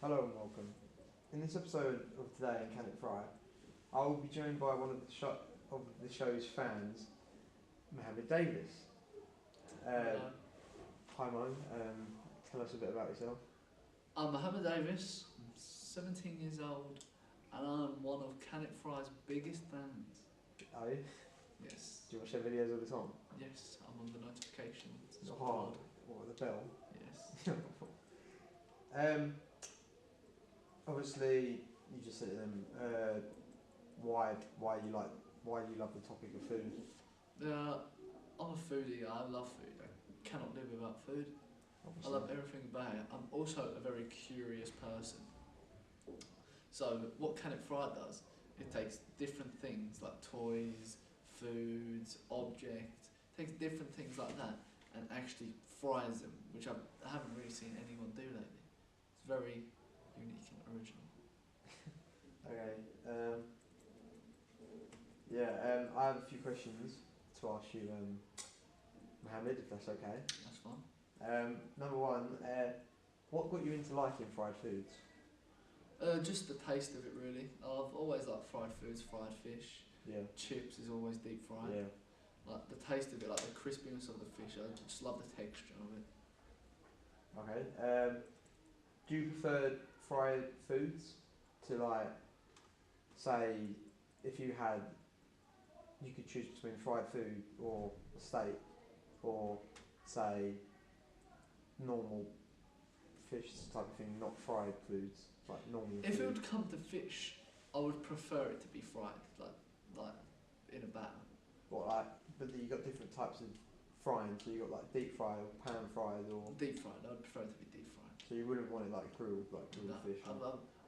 Hello and welcome. In this episode of Today in Can It Fry, I will be joined by one of the show's fans, Mohammed Davis. Uh, Hello. Hi Mo, tell us a bit about yourself. I'm Mohammed Davis, I'm 17 years old, and I'm one of Can It Fry's biggest fans. Are you? Yes, Do you watch their videos all the time? yes, I'm on the notifications. Oh, what, the bell? Yes. um, Obviously, you just said to them, why you love the topic of food. Uh, I'm a foodie, I love food. I cannot live without food. I Obviously. love everything about it. I'm also a very curious person. So, what Can It Fry does, it takes different things like toys, foods, objects, takes different things like that and actually fries them, which I haven't really seen anyone do lately. It's very unique and original. Okay. I have a few questions to ask you, Mohammed, if that's okay. That's fun. Number one, what got you into liking fried foods? Just the taste of it, really. I've always liked fried foods, fried fish. Yeah. Chips is always deep fried. Yeah. Like the taste of it, like the crispiness of the fish. I just love the texture of it. Okay. Do you prefer fried foods to say, if you could choose between fried food or a steak, or say normal fish type of thing, not fried foods, like normal If it food. would come to fish, I would prefer it to be fried, like in a batter. But you got different types of frying, so you got like deep fried or pan fried, or Deep fried. I would prefer it to be deep fried. so you wouldn't want it like grilled No, fish.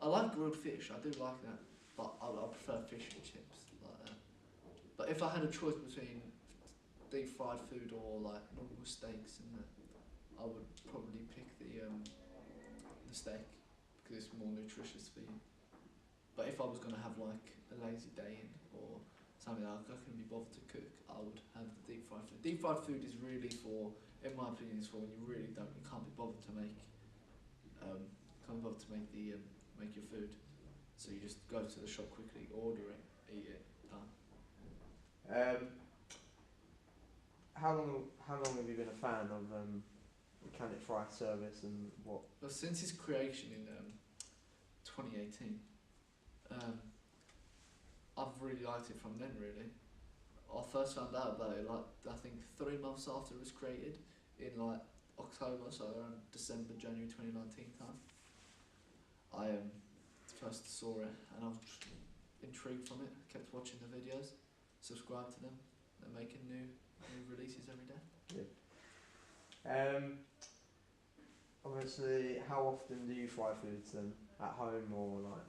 I like grilled fish. I do like that, but I prefer fish and chips like that. But if I had a choice between deep fried food or like normal steaks and that, I would probably pick the steak because it's more nutritious for you. But if I was gonna have like a lazy day in or something like I couldn't be bothered to cook, I would have the deep fried food. Deep fried food is really for, in my opinion, is for when you really you can't be bothered to make, can't be bothered to make make your food. So you just go to the shop quickly, order it, eat it, done. Um, how long have you been a fan of the Can It Fry service, and what? But since its creation in 2018, I've really liked it from then. Really, I first found out about it like I think 3 months after it was created, in like October, so around December, January 2019 time. I first saw it and I was intrigued from it. Kept watching the videos, subscribed to them. They're making new releases every day. Yeah. Obviously, how often do you fry foods then? At home, or like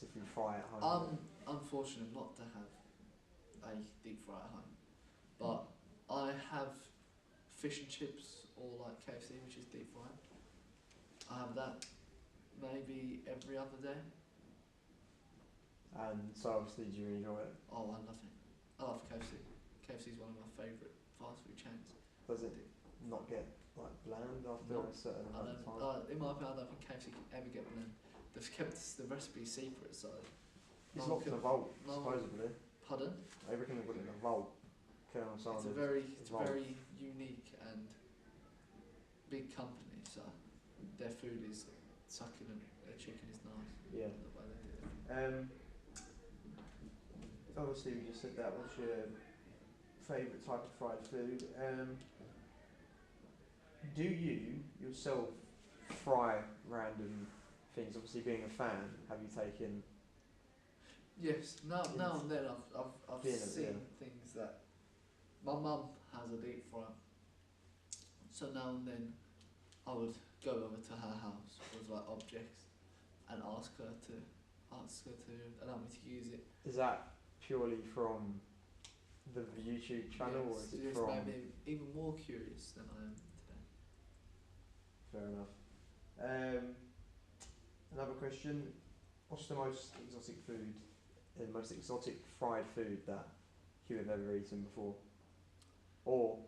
if you fry at home? I'm unfortunate not to have a deep fry at home, but I have fish and chips or like KFC, which is deep fried. I have that maybe every other day. And so obviously, do you enjoy it? Oh, I love it. I love KFC. KFC is one of my favourite fast food chains. Does it not get like bland after No, a certain I amount of time? don't. In my opinion, I don't think KFC can ever get bland. They've kept the recipe secret, so. It's no locked in a one vault, can- no one- supposedly. Pardon? I reckon they've got it in a vault. Colonel Sanders. It's vault. very unique and big company, so their food is succulent. Their chicken is nice. Yeah. The way they do it. Obviously, we just said that was your favourite type of fried food. Do you yourself fry random things? Obviously, being a fan, have you taken? Yes. Now and then I've Yeah, seen yeah. things that my mum has a deep fryer. So now and then I would go over to her house with like objects and ask her to allow me to use it. Is that purely from the YouTube channel, or is it Yes, from? made me even more curious than I am today. Fair enough. Another question: what's the most exotic food, the most exotic fried food that you have ever eaten before? Or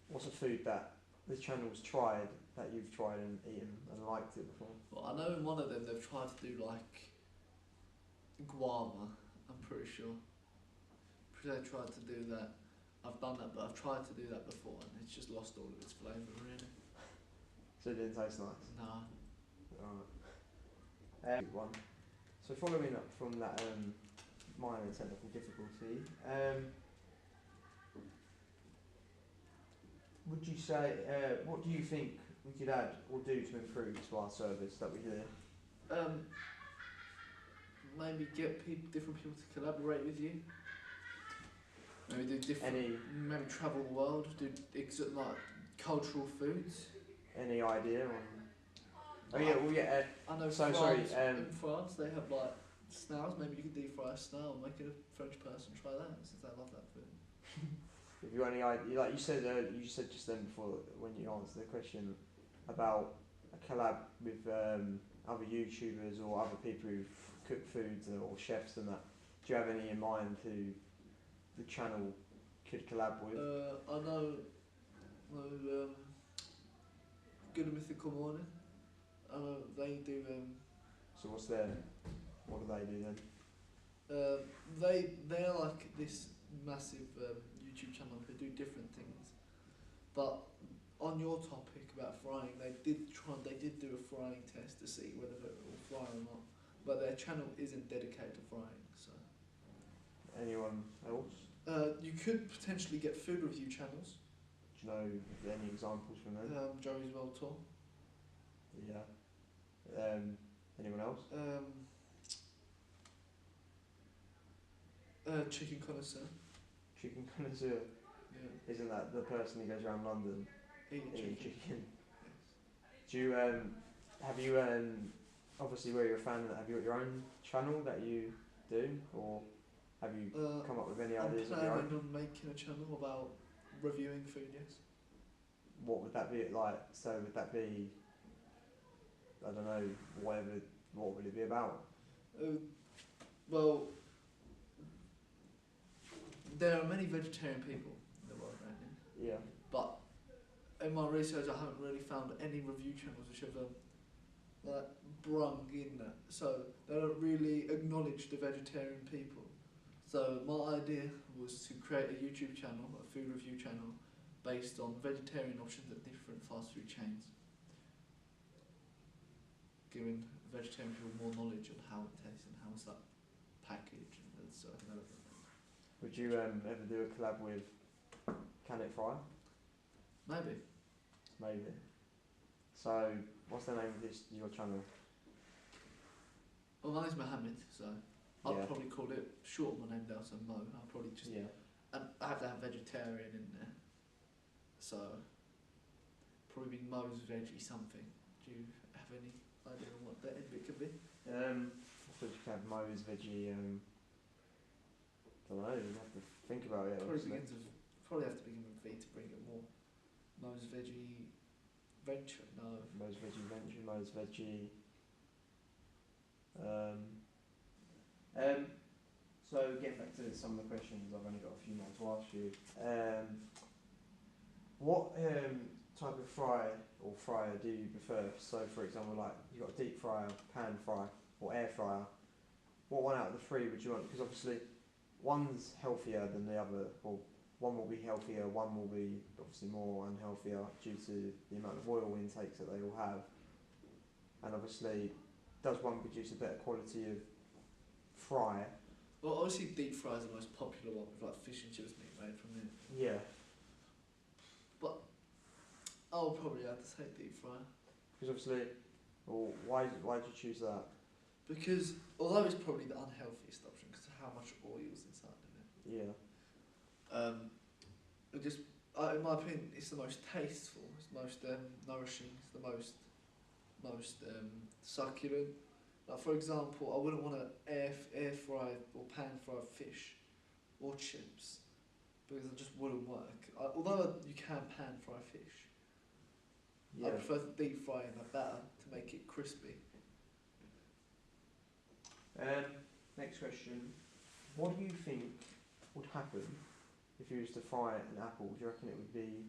what's a food that the channels tried that you've tried and eaten and liked it before? Well, I know in one of them they've tried to do like guava. I'm pretty sure. Pretty they tried to do that. I've done that, but I've tried to do that before, and it's just lost all of its flavour, really. So it didn't taste nice. No. Alright. One. So following up from that minor technical difficulty, would you say what do you think we could add or do to improve to our service that we do? Maybe get different people to collaborate with you. Maybe do different. Maybe travel the world, do like cultural foods. Any idea on? Oh yeah, well yeah. I know. So France, sorry. in France, they have like snails. Maybe you could deep fry a snail and make a French person try that, since they love that food. Have you got any idea? Like you said just then before when you answered the question about a collab with other YouTubers or other people who cook foods or chefs and that. Do you have any in mind who the channel could collab with? I know Good and Mythical Morning. I know they do. So what do they do then? They're like this massive YouTube channel who do different things. But on your topic about frying, they did do a frying test to see whether it will fry or not. But their channel isn't dedicated to frying, so. Anyone else? You could potentially get food review channels. Do you know any examples from them? Joey's World Tour. Yeah. Anyone else? Chicken Connoisseur. Chicken Connoisseur. Yeah. Isn't that the person who goes around London Eating chicken? Yes. Do you have you obviously where you're a fan of that, have you got your own channel that you do, or have you come up with any ideas of your own? I'm planning on making a channel about reviewing food, yes. What would that be like? So would that be, I don't know, what would it be about? Well, there are many vegetarian people in the world right now. Yeah. But in my research, I haven't really found any review channels which have like brung in that. So they don't really acknowledge the vegetarian people. So my idea was to create a YouTube channel, a food review channel, based on vegetarian options at different fast food chains, giving vegetarian people more knowledge on how it tastes and how it's like packaged and so on. Would you ever do a collab with Can It Fry? Maybe. Maybe. So what's the name of your channel? Well, my name's Mohammed, so I'd probably call it, shorten my name down to Mo. I'll probably just, and I have to have vegetarian in there, so probably be Mo's Veggie something. Do you have any idea on what that end bit could be? I suppose you could have Mo's Veggie. Don't know. You have to think about it. Probably have to begin with V to bring it more. Mo's Veggie Venture. No. Mo's Veggie Venture. Mo's Veggie. So getting back to some of the questions, I've only got a few more to ask you. What type of fryer do you prefer? So for example, like you've got a deep fryer, pan fry, or air fryer. What one out of the three would you want? Because obviously one's healthier than the other. Well, one will be healthier, one will be obviously more unhealthier due to the amount of oil intakes that they all have. And obviously, does one produce a better quality of fry? Well, obviously deep fry is the most popular one with like fish and chips being made from it. Yeah. But I'll probably have to say deep fry. Because obviously, well, why did you choose that? Because although it's probably the unhealthiest option because of how much oil's inside of it. Yeah. In my opinion, it's the most tasteful, it's the most nourishing, it's the most succulent. Like for example, I wouldn't want to air fry or pan fry fish or chips because it just wouldn't work. Although you can pan fry fish, I prefer to deep fry in the batter to make it crispy. Next question. What do you think would happen if you was to fry an apple? Do you reckon it would be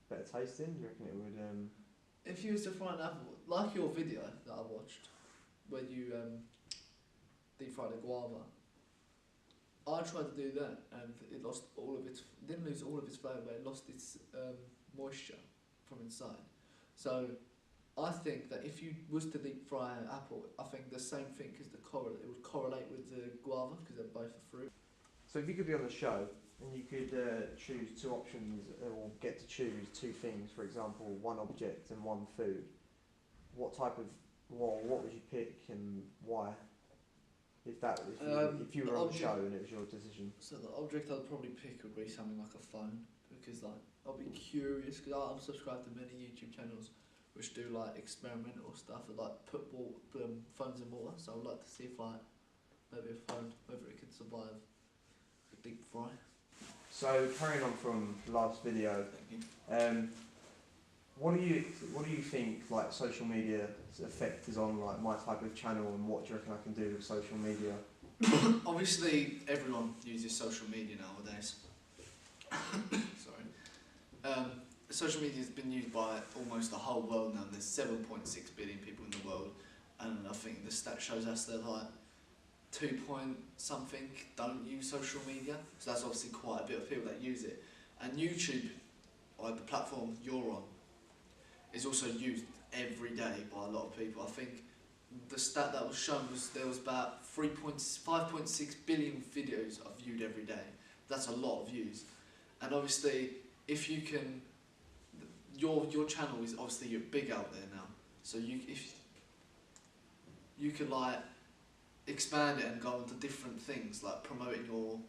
better tasting? Do you reckon it would? If you was to fry an apple, like your video that I watched, where you deep fried a guava, I tried to do that and it lost all of its, didn't lose all of its flavour, but it lost its moisture from inside. So I think that if you was to deep fry an apple, I think the same thing is it would correlate with the guava because they're both a fruit. So if you could be on the show and you could choose two options or get to choose two things, for example, one object and one food, what would you pick and why? If you were on the show and it was your decision. So the object I'd probably pick would be something like a phone, because like I'll be curious, because I'm subscribed to many YouTube channels which do like experimental stuff that like put phones in water. So I'd like to see if like maybe a phone, whether it could survive a deep fry. So carrying on from the last video, what do you think like social media's effect is on like my type of channel, and what do you reckon I can do with social media? Obviously, everyone uses social media nowadays. Sorry. Social media has been used by almost the whole world now. There's 7.6 billion people in the world, and I think the stat shows us that like 2 point something don't use social media. So that's obviously quite a bit of people that use it. And YouTube, or the platform you're on, is also used every day by a lot of people. I think the stat that was shown was there was about 5.6 billion videos are viewed every day. That's a lot of views. And obviously, if you can, your channel is obviously you're big out there now. So if you can like expand it and go into different things, like promoting your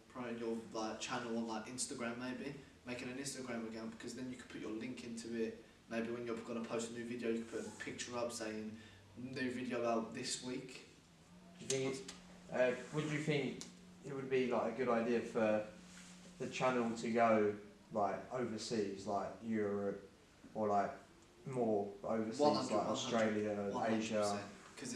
like channel on like Instagram, maybe making an Instagram account, because then you could put your link into it. Maybe when you're going to post a new video, you could put a picture up saying new video out this week. Do you think would you think it would be like a good idea for the channel to go like overseas, like Europe, or like more overseas, 100, like Australia, 100%, Asia? because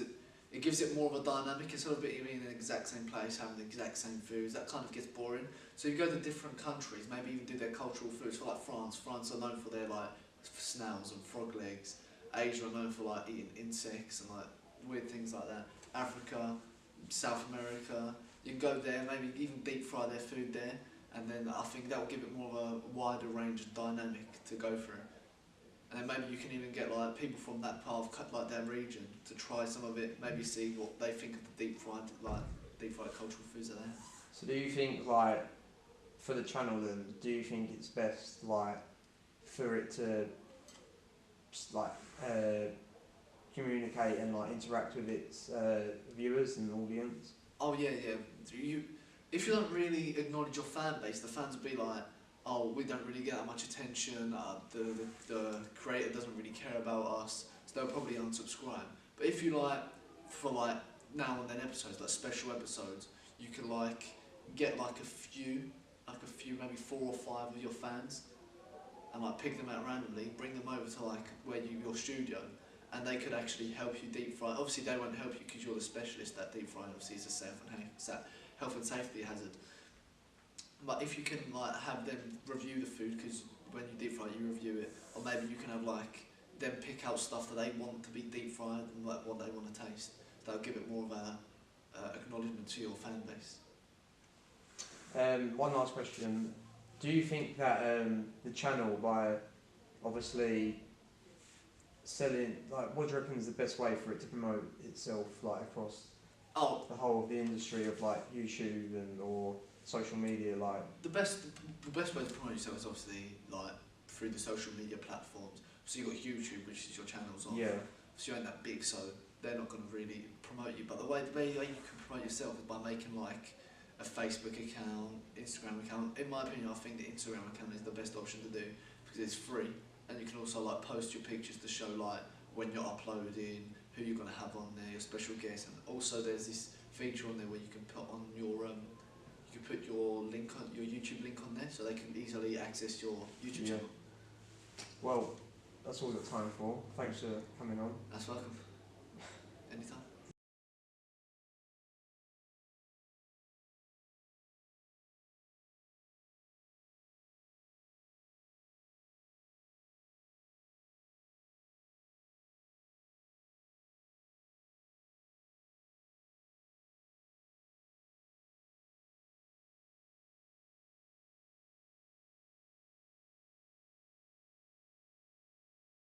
it gives it more of a dynamic. Instead of being in the exact same place, having the exact same foods, that kind of gets boring. So you go to different countries, maybe even do their cultural foods. For like France are known for their like snails and frog legs. Asia are known for like eating insects and like weird things like that. Africa, South America, you can go there, maybe even deep fry their food there, and then I think that will give it more of a wider range of dynamic to go through. And then maybe you can even get like people from that part of like their region to try some of it, maybe see what they think of the deep fried cultural foods are there. So do you think like for the channel then, do you think it's best like for it to like communicate and like interact with its viewers and audience? Oh yeah. If you don't really acknowledge your fan base, the fans will be like, oh, we don't really get that much attention, the creator doesn't really care about us, so they'll probably unsubscribe. But if you like, for like now and then episodes, like special episodes, you can like get like a few, maybe 4 or 5 of your fans, and like pick them out randomly, bring them over to like your studio, and they could actually help you deep fry. Obviously they won't help you because you're the specialist at deep frying, obviously it's a health and safety hazard. But if you can like have them review the food, because when you deep fry you review it, or maybe you can have like them pick out stuff that they want to be deep fried and like what they want to taste. That'll give it more of a acknowledgement to your fan base. One last question. Do you think that the channel, by obviously selling, like, what do you reckon is the best way for it to promote itself, like across the whole of the industry of like YouTube or social media? Like the best way to promote yourself is obviously like through the social media platforms. So you've got YouTube, which is your channels on. Yeah. So you ain't that big, so they're not going to really promote you. But the way you can promote yourself is by making like a Facebook account, Instagram account. In my opinion, I think the Instagram account is the best option to do because it's free, and you can also like post your pictures to show like when you're uploading, who you're going to have on there, your special guests, and also there's this feature on there where you can put on your you can put your link on your YouTube link on there, so they can easily access your YouTube channel. Well, that's all we've got time for. Thanks for coming on. That's welcome.